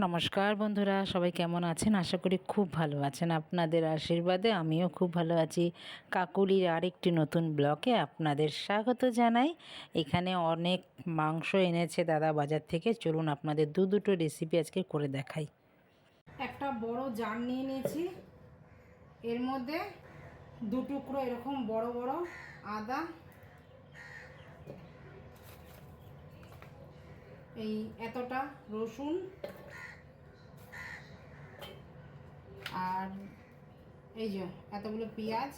নমস্কার বন্ধুরা, সবাই কেমন আছেন? আশা করি খুব ভালো আছেন। আপনাদের আশীর্বাদে আমিও খুব ভালো আছি। কাকুলির আরেকটি নতুন ব্লগে আপনাদের স্বাগত জানাই। এখানে অনেক মাংস এনেছে দাদা বাজার থেকে। চলুন আপনাদের দুটো রেসিপি আজকে করে দেখাই। একটা বড় জার নিয়ে নিয়েছি, এর মধ্যে দু টুকরো এরকম বড় বড় আদা, এই এতটা রসুন, আর এই যে এতগুলো পেঁয়াজ।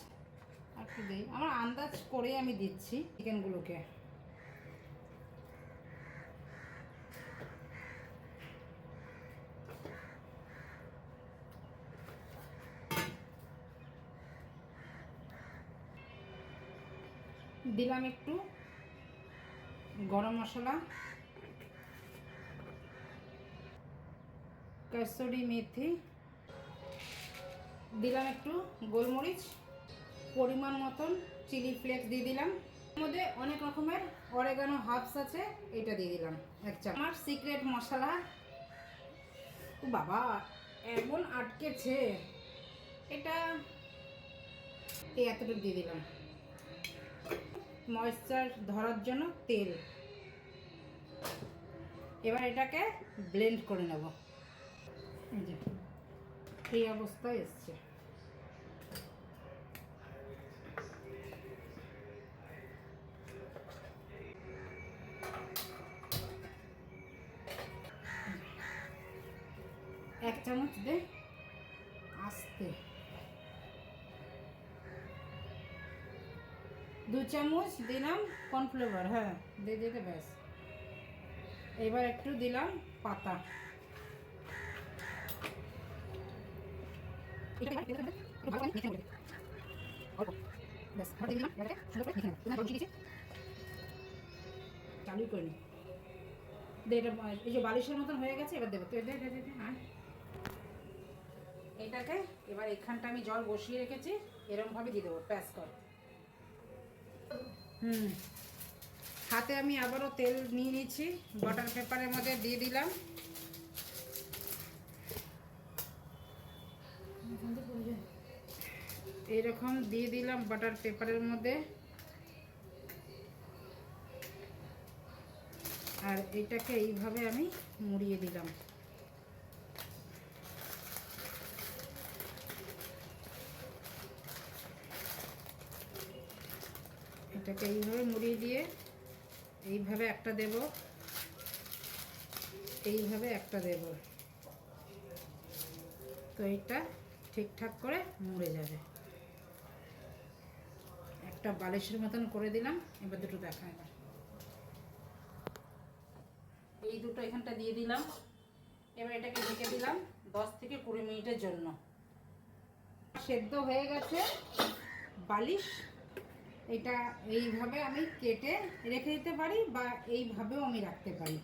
আর একটু দিই, আমার আন্দাজ করেই আমি দিচ্ছি চিকেনগুলোকে। দিলাম একটু গরম মশলা, কসুরি মেথি, দিলাম একটু গোলমরিচ, পরিমাণ মতন চিলি ফ্লেক্স দিয়ে দিলাম। এর মধ্যে অনেক রকমের অরেগানো হার্বস আছে, এটা দিয়ে দিলাম এক চামচ। আমার সিক্রেট মশলা, ও বাবা এমন আটকেছে, এটা এই এতটুকু দিয়ে দিলাম। ময়েশ্চার ধরার জন্য তেল। এবার এটাকে ব্লেন্ড করে নেব। এই যে এই অবস্থায় এসছে। এক চামচ দে, আস্তে। 2 চামচ দিলাম কর্নফ্লেভার, হ্যাঁ দিয়ে দিতে ব্যাস। এবার একটু দিলাম পাতা। চালু করে নি, এটা এই যে বালিশের মতন হয়ে গেছে। এবার দেবো তো, এইটাকে এবার এখানটা আমি জল বসিয়ে রেখেছি, এরকম ভাবে দিয়ে দেবো, প্যাস কর। হাতে আমি আবারও তেল নিয়ে নিচ্ছি, বাটার পেপারের মধ্যে দিয়ে দিলাম। এরকম দিয়ে দিলাম বাটার পেপারের মধ্যে, আর এটাকে এইভাবে আমি মুড়িয়ে দিলাম। এটাকে এইভাবে মুড়িয়ে দিয়ে এইভাবে একটা দেব, এইভাবে একটা দেব, তো এটা ঠিকঠাক করে মুড়ে যাবে। একটা বালিশের মতন করে দিলাম। এবার দুটো দেখা, এবার এই দুটো এখানটা দিয়ে দিলাম। এবার এটাকে ঢেকে দিলাম 10 থেকে 20 মিনিটের জন্য। সেদ্ধ হয়ে গেছে বালিশ। এটা এইভাবে আমি কেটে রেখে দিতে পারি, বা এইভাবেও আমি রাখতে পারি।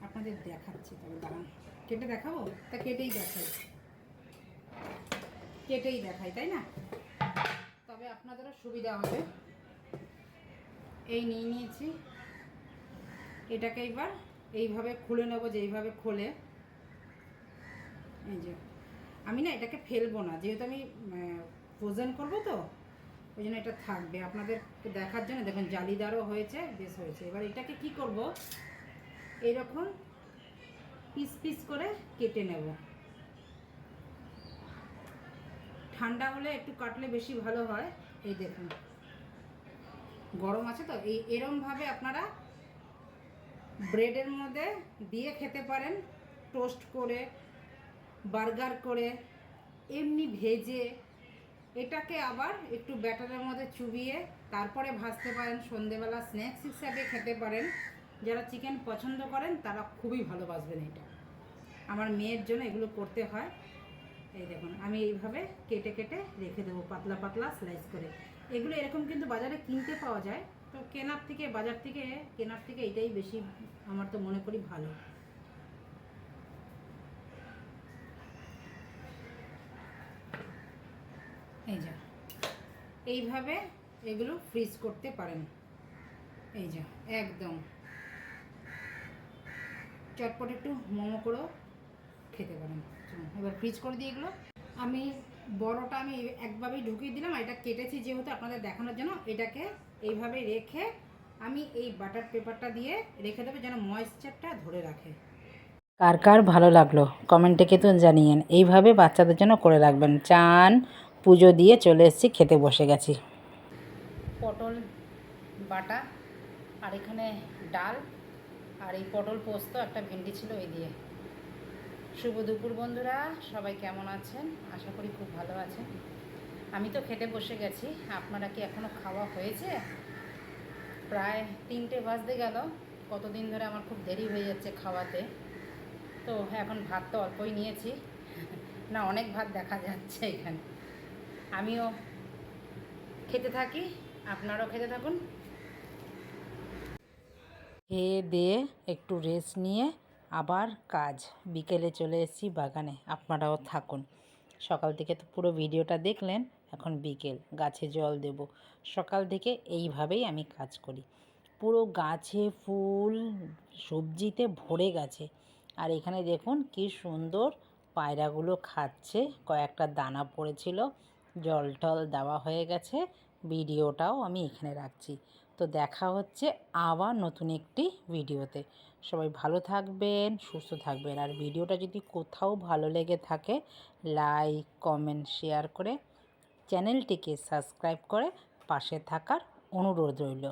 আপনাদের দেখাচ্ছি, তবে দাঁড়ান কেটে দেখাবো। তা কেটেই দেখাই, তাই না? তবে আপনাদেরও সুবিধা হবে। এই নিয়ে নিয়েছি, এটাকে এবার এইভাবে খুলে নেব, যেইভাবে খোলে। এই যে আমি না এটাকে ফেলবো না, যেহেতু আমি ফ্রোজেন করবো, তো ওই জন্য এটা থাকবে আপনাদের দেখার জন্য। দেখুন জালিদারও হয়েছে, বেশ হয়েছে। এবার এটাকে কি করব, এইরকম পিস পিস করে কেটে নেব। ঠান্ডা হলে একটু কাটলে বেশি ভালো হয়। এই দেখুন গরম আছে তো, এরমভাবে আপনারা ব্রেডের মধ্যে দিয়ে খেতে পারেন, টোস্ট করে, বার্গার করে, এমনি ভেজে। এটাকে আবার একটু ব্যাটারের মধ্যে চুবিয়ে তারপরে ভাজতে পারেন, সন্ধেবেলা স্ন্যাক্স হিসাবে খেতে পারেন। যারা চিকেন পছন্দ করেন তারা খুবই ভালোবাসবেন এটা। আমার মেয়ের জন্য এগুলো করতে হয়। এই দেখুন আমি এইভাবে কেটে কেটে রেখে দেবো, পাতলা পাতলা স্লাইস করে। এগুলো এরকম কিন্তু বাজারে কিনতে পাওয়া যায়, তো বাজার থেকে কেনার থেকে এটাই বেশি আমার তো মনে করি ভালো। এই যে এইভাবে এগুলো ফ্রিজ করতে পারেন। এই যে একদম চটপট একটু মোমো করেও খেতে পারেন। এবার ফ্রিজ করে দিই এগুলো। আমি বড়টা আমি একভাবেই ঢুকিয়ে দিলাম, আর এটা কেটেছি যেহেতু আপনাদের দেখানোর জন্য। এটাকে এইভাবে রেখে আমি এই বাটার পেপারটা দিয়ে রেখে দেবো যেন ময়েশ্চারটা ধরে রাখে। কার কার ভালো লাগলো কমেন্টে কিন্তু জানিয়েন। এইভাবে বাচ্চাদের জন্য করে রাখবেন। চান পুজো দিয়ে চলে এসেছি, খেতে বসে গেছি। পটল বাটা, আর এখানে ডাল, আর এই পটল পোস্ত, একটা ভেন্ডি ছিল এই দিয়ে। শুভ দুপুর বন্ধুরা, সবাই কেমন আছেন? আশা করি খুব ভালো আছেন। আমি তো খেতে বসে গেছি। আপনারা কি এখনও খাওয়া হয়েছে? প্রায় 3টে বাজতে গেল। কতদিন ধরে আমার খুব দেরি হয়ে যাচ্ছে খাওয়াতে। তো এখন ভাত তো অল্পই নিয়েছি, না অনেক ভাত দেখা যাচ্ছে এখানে। আমিও খেতে থাকি, আপনারাও খেতে থাকুন। খেয়ে দিয়ে একটু রেস্ট নিয়ে আবার কাজ। বিকেলে চলে এসেছি বাগানে, আপনারাও থাকুন। সকাল থেকে তো পুরো ভিডিওটা দেখলেন, এখন বিকেল, গাছে জল দেব। সকাল থেকে এইভাবেই আমি কাজ করি। পুরো গাছে ফুল সবজিতে ভরে গেছে। আর এখানে দেখুন কি সুন্দর পায়রাগুলো খাচ্ছে। কয়েকটা দানা পড়েছিল, জল টল দেওয়া হয়ে গেছে। ভিডিওটাও আমি এখানে রাখছি। তো দেখা হচ্ছে আবার নতুন একটি ভিডিওতে। সবাই ভালো থাকবেন, সুস্থ থাকবেন। আর ভিডিওটা যদি কোথাও ভালো লেগে থাকে, লাইক কমেন্ট শেয়ার করে চ্যানেলটিকে সাবস্ক্রাইব করে পাশে থাকার অনুরোধ রইল।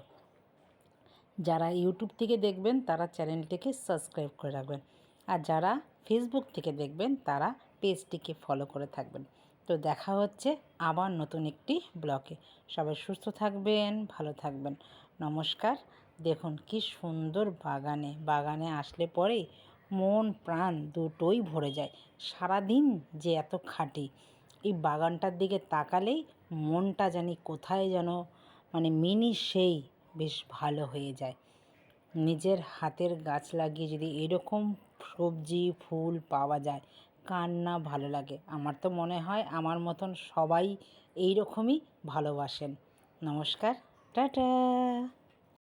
যারা ইউটিউব থেকে দেখবেন তারা চ্যানেলটিকে সাবস্ক্রাইব করে রাখবেন, আর যারা ফেসবুক থেকে দেখবেন তারা পেজটিকে ফলো করে থাকবেন। তো দেখা হচ্ছে আবার নতুন একটি ব্লগে। সবাই সুস্থ থাকবেন, ভালো থাকবেন। নমস্কার। দেখুন কি সুন্দর বাগানে আসলে পরেই মন প্রাণ দুটোই ভরে যায়। সারাদিন যে এত খাটি, এই বাগানটার দিকে তাকালেই মনটা জানি কোথায় যেন মিনি সেই বেশ ভালো হয়ে যায়। নিজের হাতের গাছ লাগিয়ে যদি এরকম সবজি ফুল পাওয়া যায়, কার না ভালো লাগে? আমার তো মনে হয় আমার মতন সবাই এই রকমই ভালোবাসেন। নমস্কার, টাটা।